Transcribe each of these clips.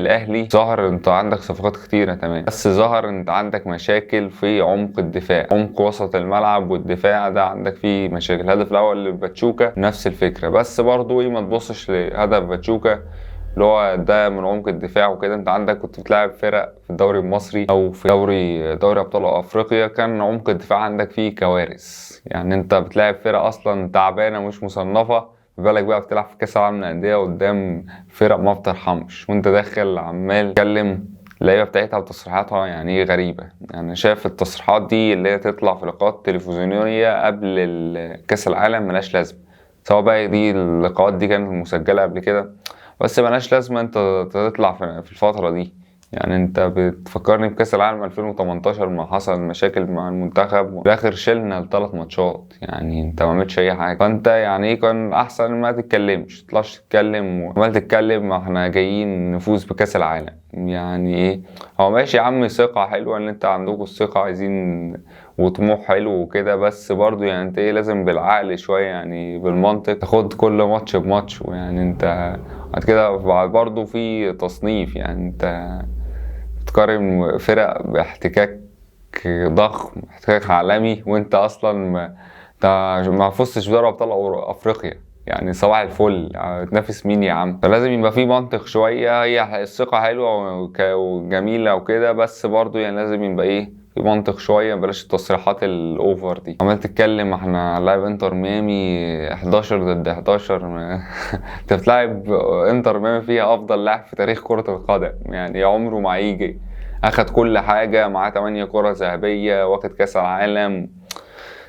الاهلي ظهر انت عندك صفقات كتيره تمام، بس ظهر انت عندك مشاكل في عمق الدفاع، عمق وسط الملعب والدفاع ده عندك فيه مشاكل. الهدف الاول لباتشوكا نفس الفكره، بس برضو ايه، ما تبصش لهدف باتشوكا اللي هو ده من عمق الدفاع وكده. انت عندك كنت بتلعب فرق في الدوري المصري او في دوري ابطال افريقيا، كان عمق الدفاع عندك فيه كوارث. يعني انت بتلعب فرق اصلا تعبانه مش مصنفه، بالك بقى بتلعب في كاس العالم للانديه قدام فرق ما بترحمش، وانت داخل عمال تتكلم اللعيبه بتاعتها وتصريحاتها يعني ايه غريبه. يعني شايف التصريحات دي اللي هي تطلع في لقاءات تلفزيونيه قبل كاس العالم ملهاش لازمه، سواء بقى دي اللقاءات دي كانت مسجله قبل كده، بس ملهاش لازمه انت تطلع في الفتره دي. يعني انت بتفكرني بكاس العالم 2018 ما حصل مشاكل مع المنتخب وفي الاخر شلنا ال3 ماتشات، يعني انت ما عملتش اي حاجه. فانت يعني ايه، كان احسن ما تتكلمش، تطلعش تتكلم وعمال تتكلم احنا جايين نفوز بكاس العالم. يعني ايه، هو ماشي يا عم، ثقه حلوه ان انت عندكم الثقه عايزين وطموح حلو وكده، بس برضو يعني انت ايه، لازم بالعقل شويه، يعني بالمنطق تاخد كل ماتش بماتش. ويعني انت بعد كده برضو في تصنيف، يعني انت تقارن فرق باحتكاك ضخم، احتكاك عالمي، وانت اصلا ما فزتش بدوري ابطال افريقيا. يعني صباح الفل، تنافس مين يا عم؟ فلازم يبقى في منطق شويه. هي الثقه حلوه وجميله وكده، بس برضو يعني لازم يبقى ايه، في منطق شويه، بلاش التصريحات الاوفر دي. عمال تتكلم احنا لاعب انتر ميامي 11 ضد 11 انت بتلاعب انتر ميامي فيها افضل لاعب في تاريخ كرة القدم، يعني عمره ما هيجي. اخد كل حاجة، معاه 8 كرة ذهبية، واخد كاس العالم.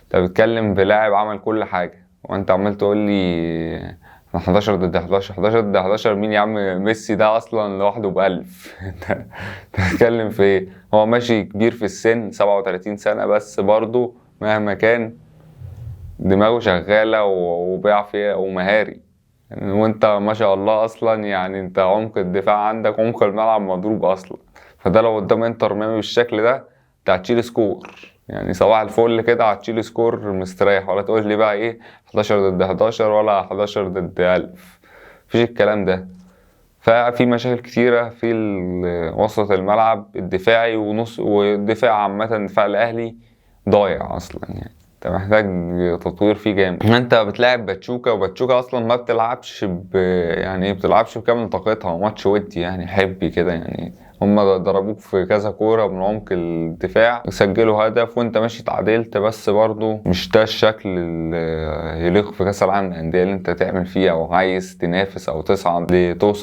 انت بتتكلم بلاعب عمل كل حاجة، وانت عمال تقول لي 11 ضد 11. 11 ضد 11 مين يا عم؟ ميسي ده اصلا لوحده ب1000 انت بتتكلم في ايه؟ هو ماشي كبير في السن 37 سنة، بس برضه مهما كان دماغه شغالة وبيعرف ومهاري. يعني وانت ما شاء الله اصلا، يعني انت عمق الدفاع عندك، عمق الملعب مضروب اصلا. فده لو قدام انتر ميامي بالشكل ده انت هتشيل سكور، يعني صباح الفل كده هتشيل سكور مستريح. ولا تقول لي بقى ايه 11 ضد 11 ولا 11 ضد 1000، مفيش الكلام ده. ففي مشاكل كتيرة في وسط الملعب الدفاعي ونص، والدفاع عامة الدفاع الأهلي ضايع أصلا. يعني انت محتاج تطوير فيه جامد. انت بتلاعب باتشوكا، وباتشوكا اصلا ما بتلعبش يعني ايه، بتلعبش بكامل طاقتها، ماتش ودي يعني حبي كده. يعني هما ضربوك في كذا كورة من عمق الدفاع، سجلوا هدف وانت ماشي اتعادلت، بس برضو مش ده الشكل اللي يليق في كاس العالم للأندية اللي انت تعمل فيه، او عايز تنافس او تصعد لتوصل